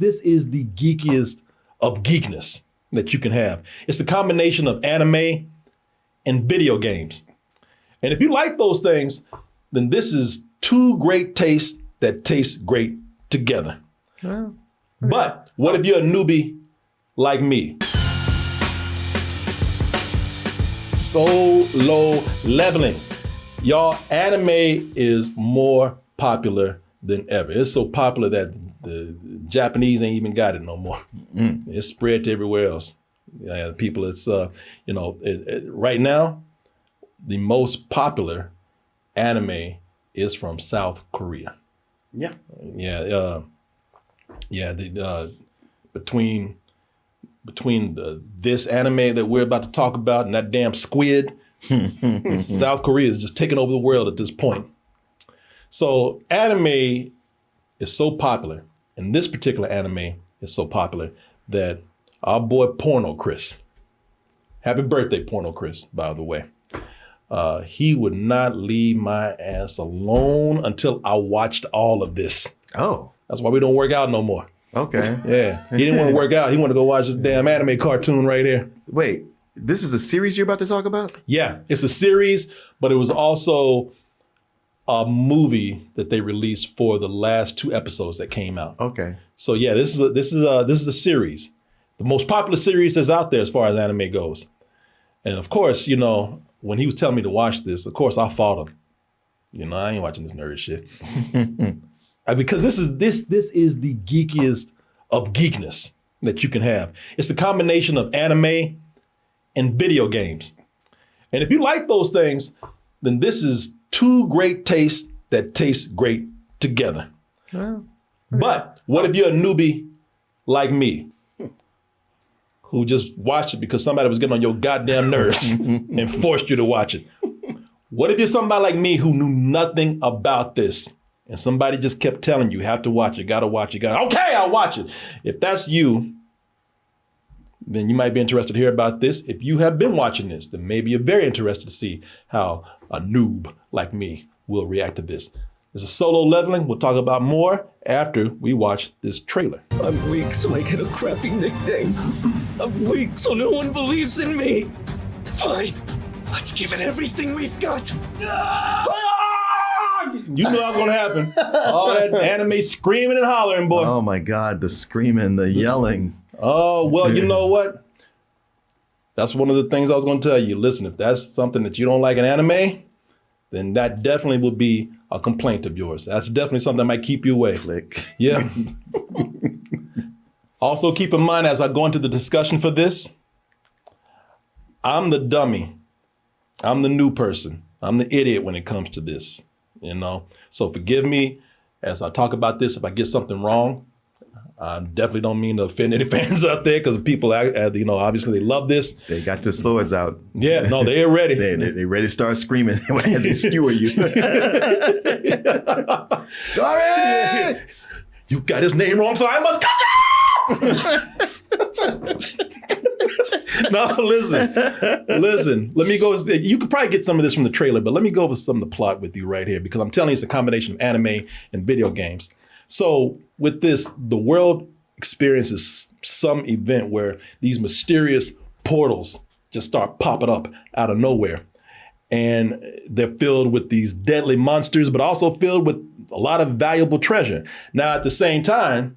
is the geekiest of geekness that you can have. It's a combination of anime and video games. And if you like those things, then this is two great tastes that taste great together. Well, okay. But what if you're a newbie like me? Solo leveling. Y'all, anime is more popular than ever. It's so popular that the Japanese ain't even got it no more. It's spread to everywhere else. People, it's, right now, the most popular anime is from South Korea. Yeah. Between this anime that we're about to talk about and that damn squid, South Korea is just taking over the world at this point. So anime is so popular, and this particular anime is so popular that our boy Porno Chris, happy birthday Porno Chris, by the way, he would not leave my ass alone until I watched all of this. Oh. That's why we don't work out no more. Okay. Yeah, he didn't want to work out. He wanted to go watch this damn anime cartoon right here. Wait, this is a series you're about to talk about? Yeah, it's a series, but it was also a movie that they released for the last 2 episodes that came out. Okay. So yeah, this is a series, the most popular series that's out there as far as anime goes. And of course, when he was telling me to watch this, of course I fought him. I ain't watching this nerd shit. Because this is the geekiest of geekness that you can have. It's a combination of anime and video games. And if you like those things, then this is two great tastes that taste great together. Well, okay. But what if you're a newbie like me, who just watched it because somebody was getting on your goddamn nerves and forced you to watch it? What if you're somebody like me who knew nothing about this and somebody just kept telling you, have to watch it, gotta watch it, okay, I'll watch it. If that's you, then you might be interested to hear about this. If you have been watching this, then maybe you're very interested to see how a noob like me will react to this. This is Solo Leveling. We'll talk about more after we watch this trailer. I'm weak, so I get a crappy nickname. I'm weak, so no one believes in me. Fine, let's give it everything we've got. You knew that was gonna happen. All that anime screaming and hollering, boy. Oh my God, the screaming, the yelling. Oh, well, you know what? That's one of the things I was gonna tell you. Listen, if that's something that you don't like in anime, then that definitely will be a complaint of yours. That's definitely something that might keep you away. Click. Yeah. Also, keep in mind as I go into the discussion for this, I'm the dummy. I'm the new person. I'm the idiot when it comes to this, So forgive me as I talk about this if I get something wrong. I definitely don't mean to offend any fans out there because people, obviously they love this. They got their swords out. Yeah, no, they're ready. they ready to start screaming as they skewer you. Korey! You got his name wrong, so I must cut you! No, listen. Let me go. You could probably get some of this from the trailer, but let me go over some of the plot with you right here because I'm telling you it's a combination of anime and video games. So with this, the world experiences some event where these mysterious portals just start popping up out of nowhere. And they're filled with these deadly monsters, but also filled with a lot of valuable treasure. Now, at the same time,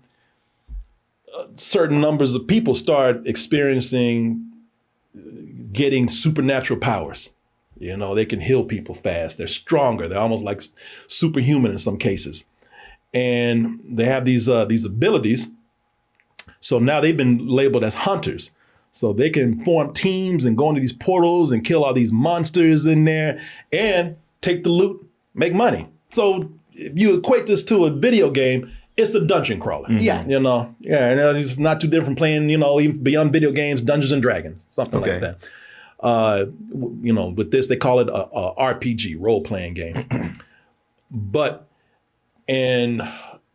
certain numbers of people start experiencing getting supernatural powers. They can heal people fast. They're stronger. They're almost like superhuman in some cases. And they have these abilities. So now they've been labeled as hunters. So they can form teams and go into these portals and kill all these monsters in there and take the loot, make money. So if you equate this to a video game, it's a dungeon crawler. Mm-hmm. Yeah. And it's not too different from playing, even beyond video games, Dungeons and Dragons, something like that. With this, they call it a RPG, role-playing game. But in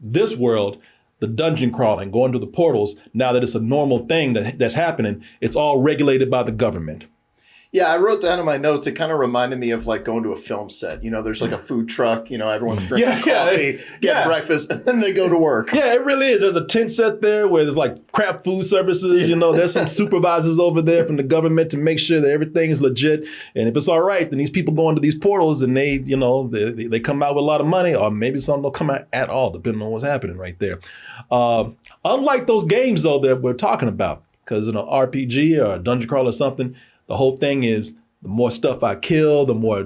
this world, the dungeon crawling, going to the portals, now that it's a normal thing that's happening, it's all regulated by the government. Yeah, I wrote down in my notes, it kind of reminded me of like going to a film set. You know, there's like a food truck, you know, everyone's drinking coffee, get breakfast, and then they go to work. Yeah, it really is. There's a tent set there where there's like crap food services. You know, there's some supervisors over there from the government to make sure that everything is legit. And if it's all right, then these people go into these portals and they, you know, they come out with a lot of money, or maybe some don't come out at all, depending on what's happening right there. Unlike those games, though, that we're talking about, because in an RPG or a dungeon crawl or something, the whole thing is the more stuff I kill, the more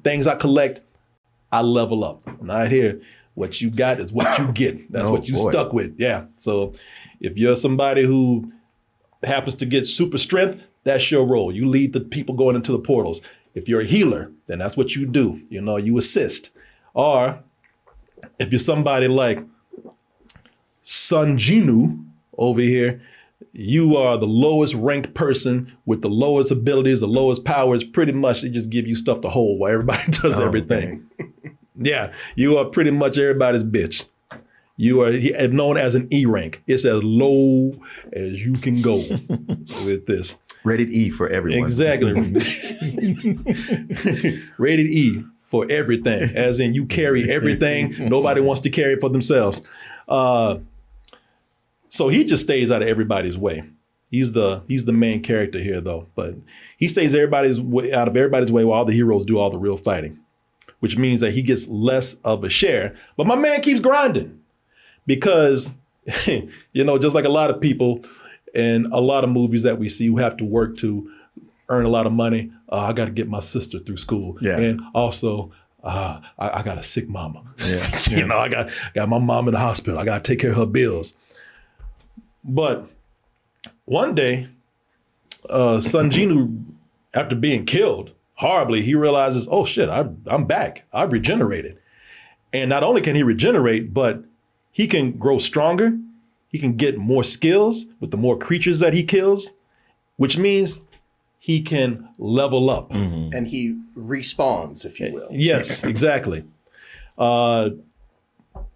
things I collect, I level up. Not here. What you got is what you get. That's what you stuck with. Yeah. So if you're somebody who happens to get super strength, that's your role. You lead the people going into the portals. If you're a healer, then that's what you do. You know, you assist. Or if you're somebody like Sung Jinwoo over here, you are the lowest ranked person with the lowest abilities, the lowest powers. Pretty much they just give you stuff to hold while everybody does everything. Yeah, you are pretty much everybody's bitch. You are known as an E rank. It's as low as you can go with this. Rated E for everyone. Exactly. Rated E for everything, as in you carry everything. Nobody wants to carry it for themselves. So he just stays out of everybody's way. He's the main character here, though. But he stays out of everybody's way while all the heroes do all the real fighting, which means that he gets less of a share. But my man keeps grinding because, you know, just like a lot of people in a lot of movies that we see who have to work to earn a lot of money. I got to get my sister through school. Yeah. And also, I got a sick mama. Yeah. You know, I got my mom in the hospital. I got to take care of her bills. But one day, Sung Jinwoo, after being killed horribly, he realizes, oh shit, I'm back. I've regenerated. And not only can he regenerate, but he can grow stronger. He can get more skills with the more creatures that he kills, which means he can level up. Mm-hmm. And he respawns, if you will. Yes, exactly.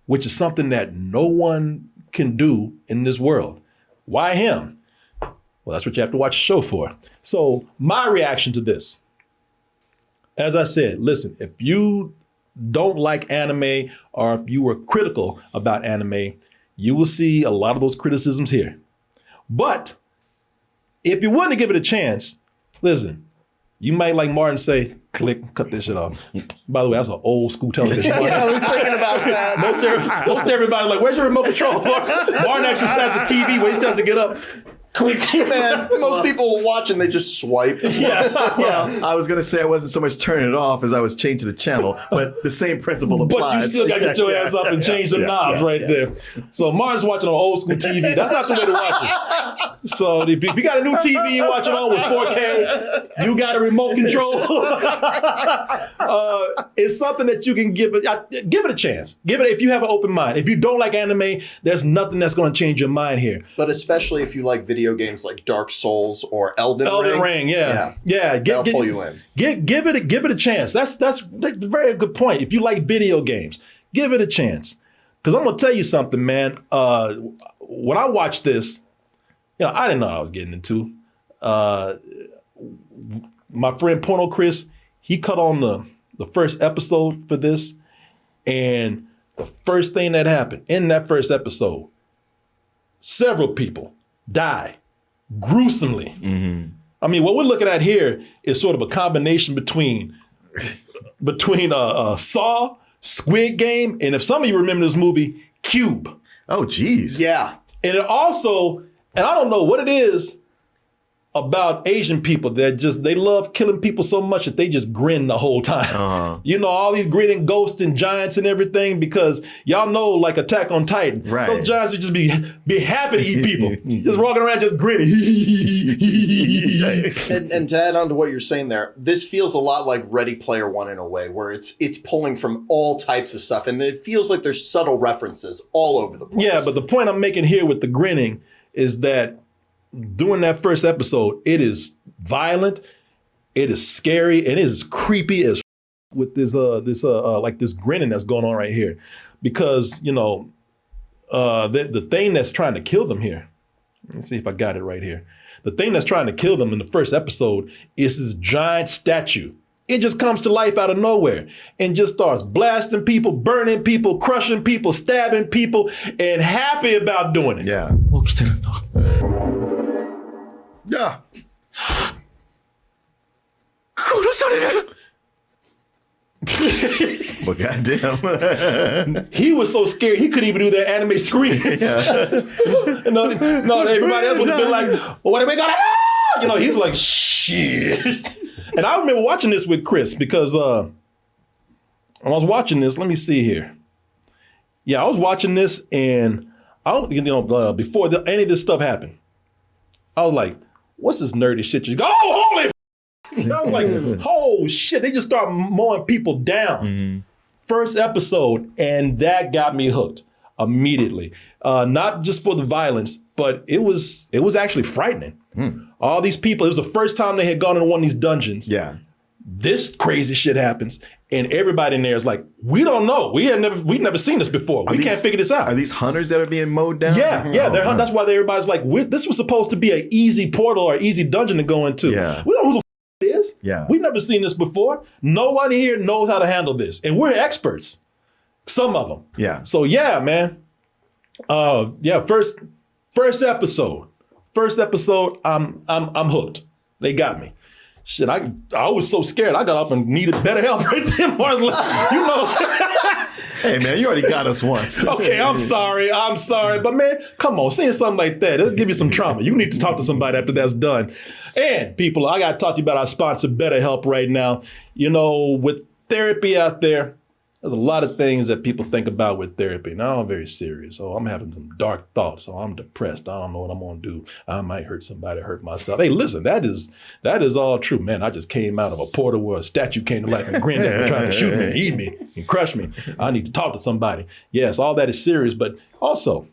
Which is something that no one can do in this world. Why him? Well, that's what you have to watch the show for. So my reaction to this, as I said, listen, if you don't like anime or if you were critical about anime, you will see a lot of those criticisms here. But if you're willing to give it a chance, listen, you might, like Martin, say, click, cut this shit off. By the way, that's an old school television. Yeah, I was thinking about that. Most everybody like, where's your remote control? Martin actually sat at the TV where he still has to get up. Click. Man, most people watching, they just swipe. Yeah. Well, I was going to say I wasn't so much turning it off as I was changing the channel, but the same principle applies. But you still got to get your ass up and change the knobs there. So Martin's watching on old school TV. That's not the way to watch it. So if you got a new TV you watch it on with 4K, you got a remote control. It's something that you can give it a chance. Give it if you have an open mind. If you don't like anime, there's nothing that's going to change your mind here. But especially if you like video games like Dark Souls or Elden Ring. Yeah. They'll pull you in. Give it a chance. That's a very good point. If you like video games, give it a chance. Because I'm gonna tell you something, man. When I watched this, you know, I didn't know what I was getting into. My friend Porno Chris, he cut on the first episode for this, and the first thing that happened in that first episode, several people die gruesomely. Mm-hmm. I mean, what we're looking at here is sort of a combination between Saw, Squid Game, and if some of you remember this movie, Cube. Oh, geez. Yeah. And it also, and I don't know what it is about Asian people that they love killing people so much that they just grin the whole time. Uh-huh. You know, all these grinning ghosts and giants and everything, because y'all know, like Attack on Titan, right. Those giants would just be happy to eat people. Just walking around just grinning. and to add on to what you're saying there, this feels a lot like Ready Player One in a way, where it's pulling from all types of stuff, and it feels like there's subtle references all over the place. Yeah, but the point I'm making here with the grinning is that during that first episode, it is violent, it is scary, and it is creepy as with this grinning that's going on right here, because you know the thing that's trying to kill them here, Let me see if I got it right here. The thing that's trying to kill them in the first episode is this giant statue. It just comes to life out of nowhere and just starts blasting people, burning people, crushing people, stabbing people, and happy about doing it. Yeah. 起きてるんだ。 Yeah. 殺される。 But goddamn. He was so scared he couldn't even do that anime scream. no, everybody else would have been like, well, "What are we gonna do?" You know, he's like, "Shit." And I remember watching this with Chris because when I was watching this, let me see here. Yeah, I was watching this, and before any of this stuff happened, I was like, "What's this nerdy shit?" You go, "Oh, holy!" I was like, "Oh shit!" They just start mowing people down. First episode, and that got me hooked immediately. Not just for the violence, but it was actually frightening. All these people, it was the first time they had gone into one of these dungeons. Yeah. This crazy shit happens, and everybody in there is like, "We don't know. We've never seen this before. We can't figure this out." Are these hunters that are being mowed down? Yeah, that's why everybody's like, "This was supposed to be an easy portal or easy dungeon to go into." Yeah. We don't know who the it is. Yeah. We've never seen this before. No one here knows how to handle this, and we're experts. Some of them. Yeah. So yeah, man. First episode. I'm hooked. They got me. Shit, I was so scared. I got up and needed better help right then. I was like, you know. Hey man, you already got us once. Okay, I'm sorry. But man, come on, seeing something like that, it'll give you some trauma. You need to talk to somebody after that's done. And people, I got to talk to you about our sponsor, BetterHelp, right now. You know, with therapy out there, there's a lot of things that people think about with therapy. Now I'm very serious. Oh, I'm having some dark thoughts. Oh, I'm depressed. I don't know what I'm going to do. I might hurt somebody, hurt myself. Hey, listen, that is all true. Man, I just came out of a portal where a statue came to life and grinned at me, trying to shoot me and eat me and crush me. I need to talk to somebody. Yes, all that is serious. But also,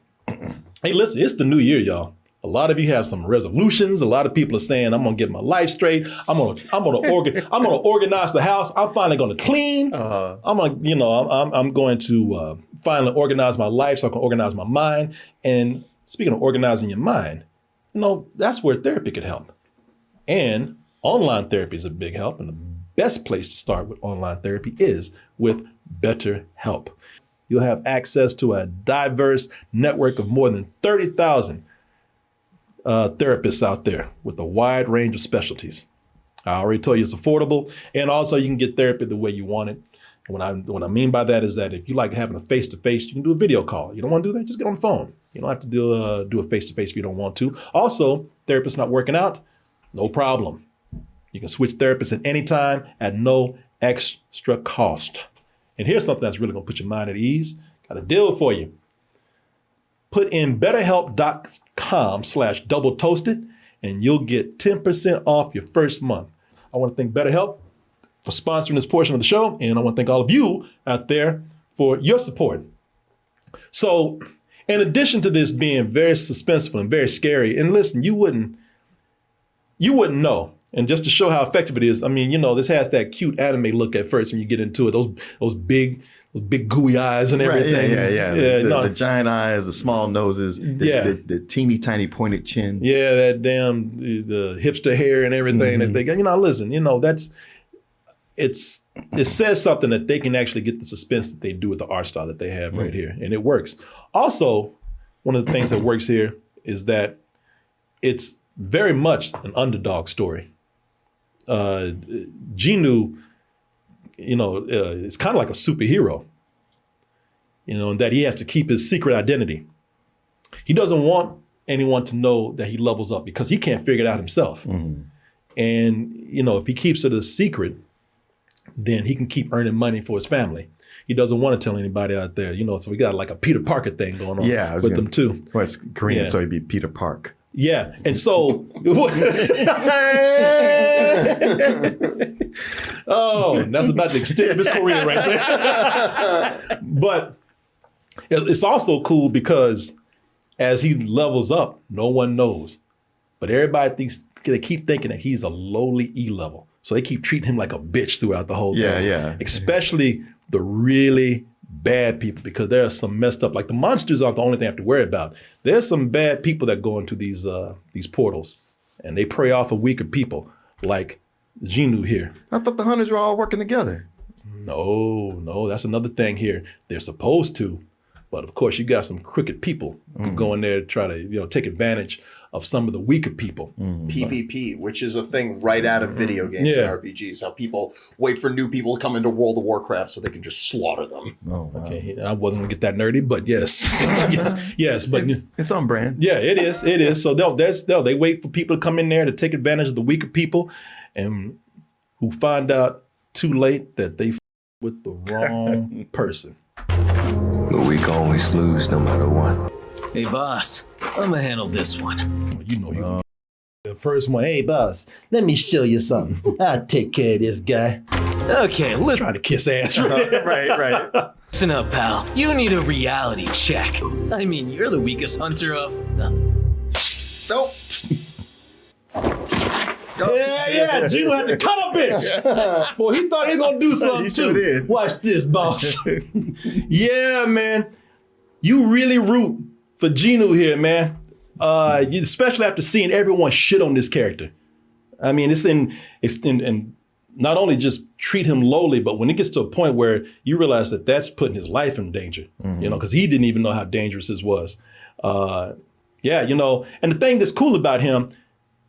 hey, listen, it's the new year, y'all. A lot of you have some resolutions. A lot of people are saying, "I'm gonna get my life straight. I'm gonna organize the house. I'm finally gonna clean. I'm going to finally organize my life so I can organize my mind." And speaking of organizing your mind, that's where therapy could help. And online therapy is a big help. And the best place to start with online therapy is with BetterHelp. You'll have access to a diverse network of more than 30,000 therapists out there with a wide range of specialties. I already told you it's affordable, and also you can get therapy the way you want it. What I mean by that is that if you like having a face-to-face, you can do a video call. You don't want to do that? Just get on the phone. You don't have to do a face-to-face if you don't want to. Also, therapist not working out, no problem. You can switch therapists at any time at no extra cost. And here's something that's really going to put your mind at ease. Got a deal for you. Put in betterhelp.com/doubletoasted and you'll get 10% off your first month. I want to thank BetterHelp for sponsoring this portion of the show, and I want to thank all of you out there for your support. So, in addition to this being very suspenseful and very scary, and listen, you wouldn't know. And just to show how effective it is, I mean, this has that cute anime look at first when you get into it. Those big gooey eyes and everything. Right, yeah. The giant eyes, the small noses, the teeny tiny pointed chin. Yeah, that damn the hipster hair and everything that they got. Listen, it says something that they can actually get the suspense that they do with the art style that they have right here, and it works. Also, one of the things that works here is that it's very much an underdog story. Jinwoo, it's kind of like a superhero, in that he has to keep his secret identity. He doesn't want anyone to know that he levels up because he can't figure it out himself. And, if he keeps it a secret, then he can keep earning money for his family. He doesn't want to tell anybody out there, so we got like a Peter Parker thing going on with them too. Well, it's Korean, so it'd be Peter Park. Yeah, and so, that's about the extent of his career right there. But it's also cool because as he levels up, no one knows. But everybody they keep thinking that he's a lowly E level. So they keep treating him like a bitch throughout the whole thing. Yeah. Especially the really bad people, because there are some messed up, like the monsters aren't the only thing I have to worry about. There's some bad people that go into these portals, and they prey off of weaker people, like Jinwoo here. I thought the hunters were all working together. No, that's another thing here. They're supposed to, but of course you got some crooked people to go in there to try to take advantage of some of the weaker people. PvP, which is a thing right out of video games and RPGs. How people wait for new people to come into World of Warcraft so they can just slaughter them. Oh, wow. Okay, I wasn't gonna get that nerdy, but yes, yes, but It's on brand. yeah, it is. So they wait for people to come in there to take advantage of the weaker people, and who find out too late that they with the wrong person. The weak always lose no matter what. Hey, boss, I'm gonna handle this one. You know, you the first one. Hey, boss, let me show you something. I'll take care of this guy. Okay, Trying to kiss ass. Right. listen up, pal. You need a reality check. I mean, you're the weakest hunter of... Nope. Yeah, Jinwoo had to cut a bitch. Boy, he thought he was gonna do something He too. sure did. Watch this, boss. Yeah, man. You really root for Jinwoo here, man. Especially after seeing everyone shit on this character. I mean, it's in not only just treat him lowly, but when it gets to a point where you realize that that's putting his life in danger, because he didn't even know how dangerous this was. And the thing that's cool about him,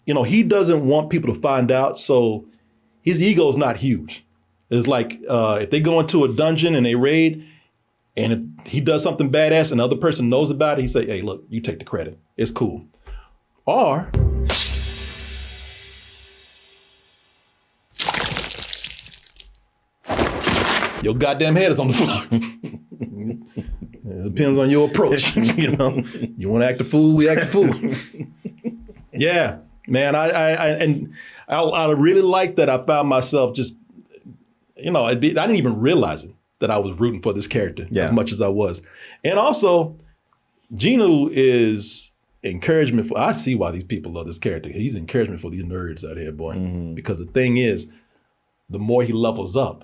he doesn't want people to find out, so his ego is not huge. It's like if they go into a dungeon and they raid, and if he does something badass and the other person knows about it, he say, hey, look, you take the credit. It's cool. Or your goddamn head is on the floor. It depends on your approach. You want to act a fool, we act a fool. Yeah, man. I really like that. I found myself just, I didn't even realize it, that I was rooting for this character as much as I was. And also, Jinwoo is encouragement for, I see why these people love this character. He's encouragement for these nerds out here, boy. Because the thing is, the more he levels up,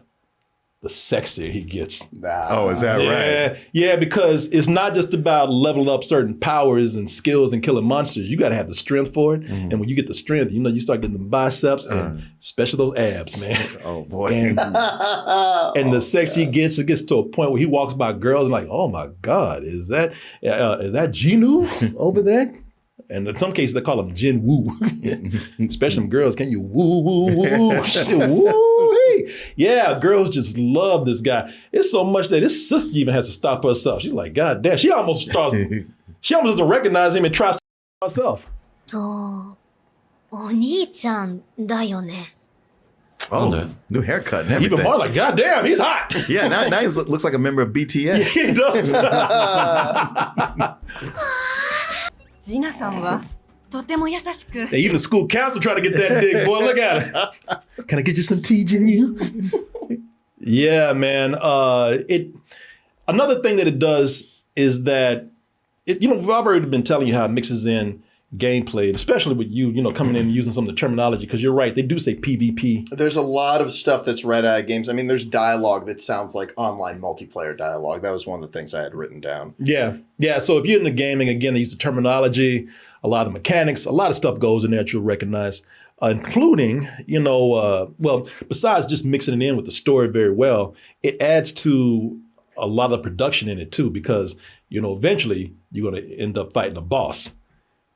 the sexier he gets. Oh, is that right? Yeah, because it's not just about leveling up certain powers and skills and killing monsters. You got to have the strength for it. And when you get the strength, you start getting the biceps and especially those abs, man. Oh, boy. And the sexier he gets, it gets to a point where he walks by girls and like, oh my God, is that Jinwoo over there? And in some cases, they call him Jinwoo. Especially some girls, can you woo, woo, woo, shit, woo, hey. Yeah, girls just love this guy. It's so much that his sister even has to stop herself. She's like, God damn, she almost doesn't recognize him and tries to herself. お兄ちゃんだよね。 Oh, new haircut and everything. Even more like, God damn, he's hot. Yeah, now he looks like a member of BTS. He does. ジナさんはとても優しく。 Even the school counselor trying to get that dick, boy. Look at it. Can I get you some tea, Jinwoo? Yeah, man. Another thing that it does is that I've already been telling you how it mixes in gameplay, especially with you, coming in and using some of the terminology, because you're right, they do say PvP. There's a lot of stuff that's read out of games. I mean, there's dialogue that sounds like online multiplayer dialogue. That was one of the things I had written down. Yeah. So if you're into gaming, again, they use the terminology, a lot of mechanics, a lot of stuff goes in there that you'll recognize, including, besides just mixing it in with the story very well, it adds to a lot of production in it too, because, eventually you're going to end up fighting a boss.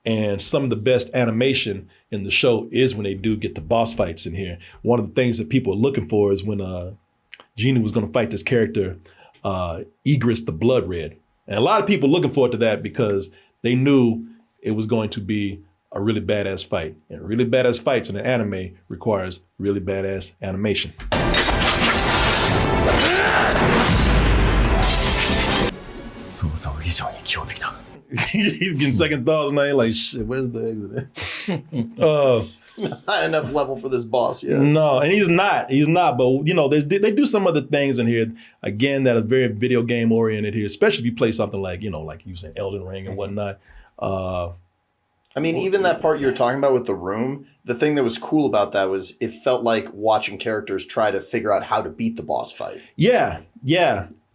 And some of the best animation in the show is when they do get the boss fights in here. One of the things that people are looking for is when Jinwoo was going to fight this character, Igris the Blood Red. And a lot of people looking forward to that because they knew it was going to be a really badass fight. And really badass fights in an anime requires really badass animation. He's getting second thoughts now. Like, shit, where's the exit? Not enough level for this boss yet. No, and he's not. But, they do some other things in here, again, that are very video game oriented here, especially if you play something like, like you said, Elden Ring and whatnot. I mean, even that part you were talking about with the room, the thing that was cool about that was it felt like watching characters try to figure out how to beat the boss fight. Yeah.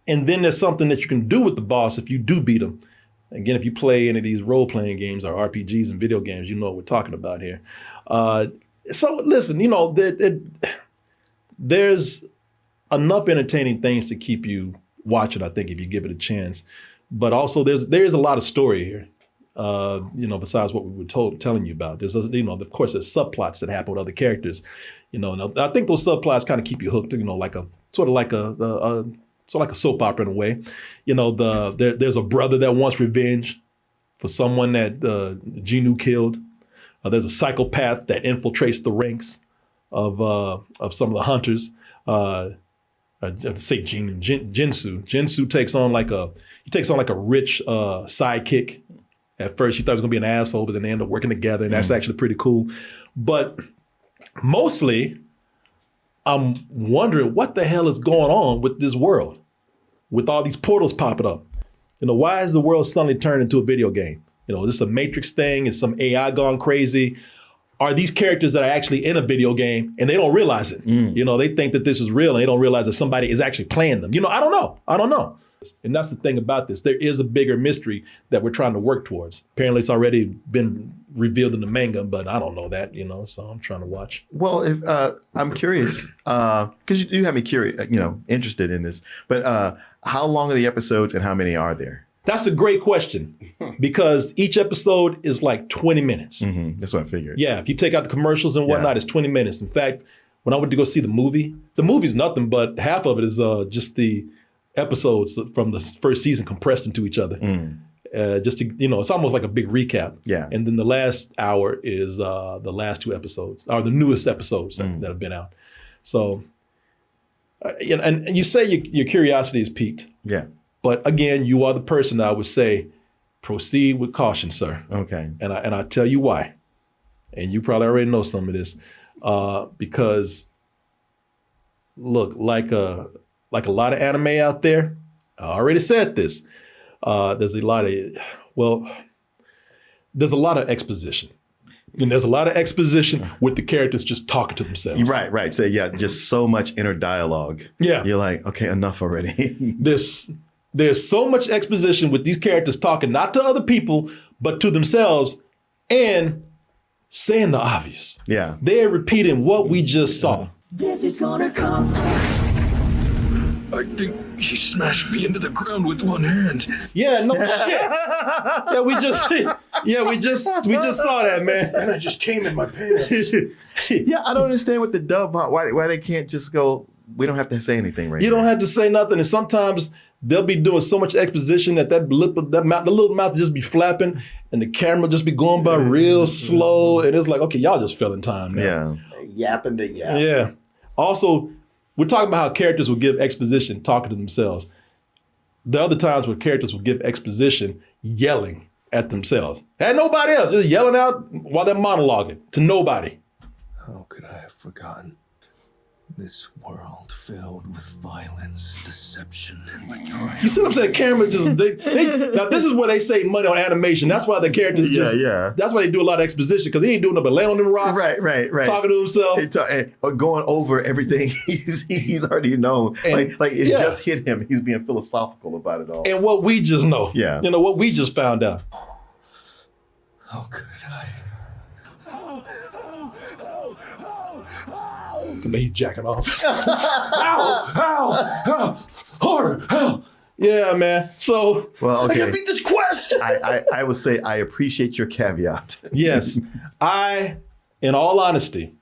And then there's something that you can do with the boss if you do beat him. Again, if you play any of these role-playing games or RPGs and video games, you know what we're talking about here. So listen, you know, there's enough entertaining things to keep you watching, I think, if you give it a chance. But also there's a lot of story here, you know, besides what we were telling you about. There's, you know, of course, there's subplots that happen with other characters, you know, and I think those subplots kind of keep you hooked, you know, like a soap opera in a way. You know, there's a brother that wants revenge for someone that Jinwoo killed. There's a psychopath that infiltrates the ranks of some of the hunters. I have to say Jinsu. Jinsu takes on like a rich sidekick. At first, you thought he was gonna be an asshole, but then they end up working together, and that's actually pretty cool. But mostly, I'm wondering what the hell is going on with this world, with all these portals popping up. You know, why is the world suddenly turned into a video game? You know, is this a Matrix thing? Is some AI gone crazy? Are these characters that are actually in a video game and they don't realize it? You know, they think that this is real and they don't realize that somebody is actually playing them. You know, I don't know. And that's the thing about this. There is a bigger mystery that we're trying to work towards. Apparently it's already been revealed in the manga, but I don't know that, you know, so I'm trying to watch. Well, if I'm curious, because you have me curious, you know, interested in this, but how long are the episodes and how many are there? That's a great question because each episode is like 20 minutes. That's what I figured. Yeah, if you take out the commercials and whatnot, it's 20 minutes. In fact, when I went to go see the movie's nothing but half of it is just the episodes from the first season compressed into each other. Just to, you know, it's almost like a big recap. Yeah. And then the last hour is the last two episodes, or the newest episodes that have been out. So, you know, and you say your curiosity is piqued. Yeah. But again, you are the person I would say, proceed with caution, sir. Okay. And I tell you why. And you probably already know some of this, because look, like a lot of anime out there, I already said this. There's a lot of exposition. And there's a lot of exposition with the characters just talking to themselves. Right. So yeah, just so much inner dialogue. Yeah. You're like, okay, enough already. There's so much exposition with these characters talking not to other people, but to themselves and saying the obvious. Yeah. They're repeating what we just saw. This is gonna come. I think he smashed me into the ground with one hand. Yeah, no shit. We just saw that, man. And I just came in my pants. Yeah, I don't understand what the dub, why they can't just go, we don't have to say anything right You don't have to say nothing. And sometimes they'll be doing so much exposition that the little mouth just be flapping and the camera just be going by real slow. And it's like, okay, y'all just filling time now. Yeah. Yapping to yap. Yeah. Also, we're talking about how characters will give exposition talking to themselves. There are other times where characters will give exposition yelling at themselves. And nobody else, just yelling out while they're monologuing to nobody. How could I have forgotten? This world filled with violence, deception, and betrayal. You see what I'm saying? Camera just, now this is where they save money on animation. That's why the characters that's why they do a lot of exposition, because he ain't doing nothing but laying on them rocks. Right. Talking to himself. Going over everything he's already known. And, like it just hit him. He's being philosophical about it all. And what we just know. Yeah. You know, what we just found out. How could I? He's jacking off. Ow! Harder! Yeah, man. So, Well, okay. I gotta beat this quest. I would say I appreciate your caveat. yes, in all honesty,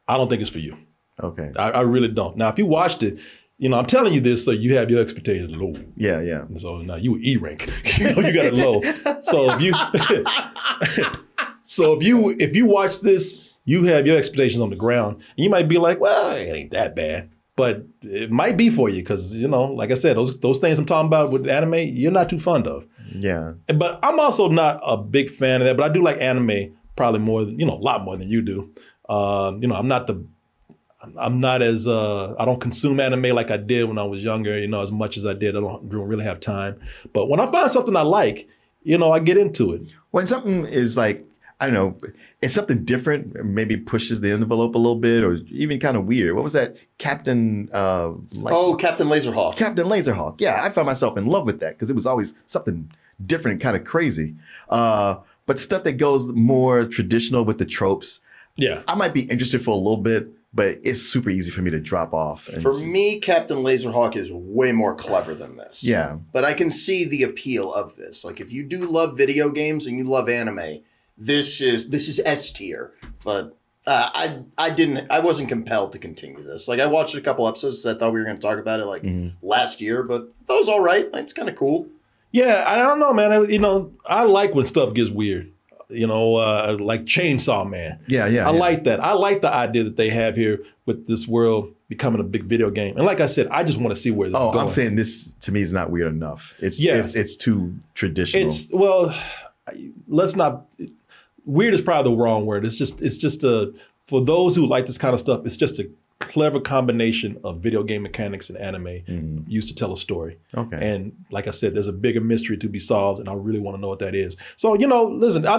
I don't think it's for you. Okay. I really don't. Now, if you watched it, you know, I'm telling you this so you have your expectations low. Yeah. So now you E rank. You know, you got it low. So if you watch this, you have your expectations on the ground. And you might be like, well, it ain't that bad. But it might be for you because, you know, like I said, those things I'm talking about with anime, you're not too fond of. Yeah. But I'm also not a big fan of that. But I do like anime probably more, you know, a lot more than you do. You know, I'm not as, I don't consume anime like I did when I was younger, you know, as much as I did. I don't really have time. But when I find something I like, you know, I get into it. When something is like, I don't know, it's something different, maybe pushes the envelope a little bit, or even kind of weird. What was that? Captain Captain Laserhawk. Captain Laserhawk. Yeah, I found myself in love with that because it was always something different and kind of crazy. But stuff that goes more traditional with the tropes, Yeah. I might be interested for a little bit, but it's super easy for me to drop off. And For me, Captain Laserhawk is way more clever than this. Yeah. But I can see the appeal of this. Like, if you do love video games and you love anime, this is S tier. But I wasn't compelled to continue this. Like, I watched a couple episodes. I thought we were going to talk about it last year, but I thought it was all right. Like, it's kind of cool. Yeah, I don't know, man. I like when stuff gets weird. Like Chainsaw Man. Yeah. I like that. I like the idea that they have here with this world becoming a big video game. And like I said, I just want to see where this is going. I'm saying this to me is not weird enough. It's too traditional. Let's not. Weird is probably the wrong word. It's just for those who like this kind of stuff. It's just a clever combination of video game mechanics and anime used to tell a story. Okay. And like I said, there's a bigger mystery to be solved, and I really want to know what that is. So, listen, I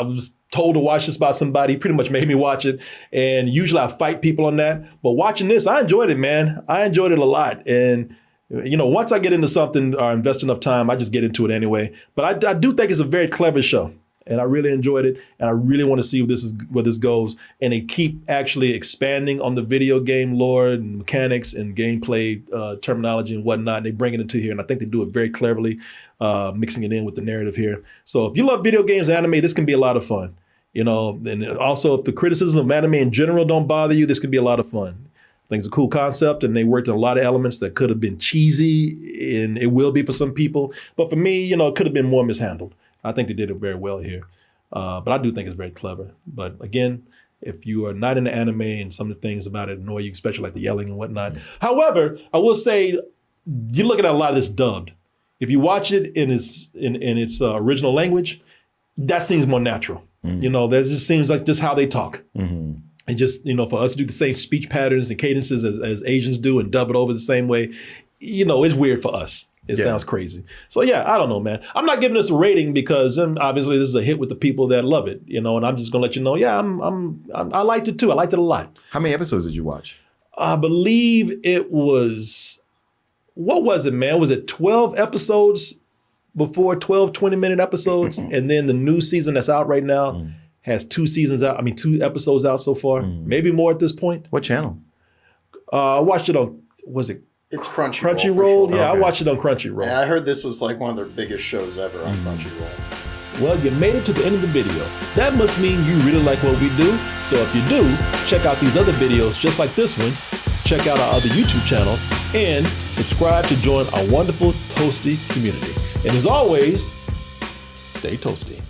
was told to watch this by somebody, pretty much made me watch it. And usually I fight people on that. But watching this, I enjoyed it, man. I enjoyed it a lot. And once I get into something or invest enough time, I just get into it anyway. But I do think it's a very clever show. And I really enjoyed it, and I really want to see where this goes. And they keep actually expanding on the video game lore and mechanics and gameplay terminology and whatnot. And they bring it into here, and I think they do it very cleverly, mixing it in with the narrative here. So if you love video games, anime, this can be a lot of fun. And also if the criticism of anime in general don't bother you, this could be a lot of fun. I think it's a cool concept, and they worked on a lot of elements that could have been cheesy, and it will be for some people. But for me, it could have been more mishandled. I think they did it very well here. But I do think it's very clever. But again, if you are not into anime and some of the things about it annoy you, especially like the yelling and whatnot. However, I will say you're looking at a lot of this dubbed. If you watch it in its original language, that seems more natural. That just seems like just how they talk. And just, for us to do the same speech patterns and cadences as Asians do and dub it over the same way, it's weird for us. It sounds crazy. So yeah, I don't know, man. I'm not giving this a rating because obviously this is a hit with the people that love it, and I'm just gonna let you know. Yeah, I liked it too. I liked it a lot. How many episodes did you watch? I believe it was, what was it, man? Was it 12 episodes before, 12 20-minute episodes? And then the new season that's out right now has 2 episodes out so far, maybe more at this point. What channel? I watched it on, It's Crunchyroll. Crunchyroll? Sure. Yeah, Okay. I watched it on Crunchyroll. Yeah, I heard this was like one of their biggest shows ever on Crunchyroll. Well, you made it to the end of the video. That must mean you really like what we do. So if you do, check out these other videos just like this one. Check out our other YouTube channels and subscribe to join our wonderful Toasty community. And as always, stay toasty.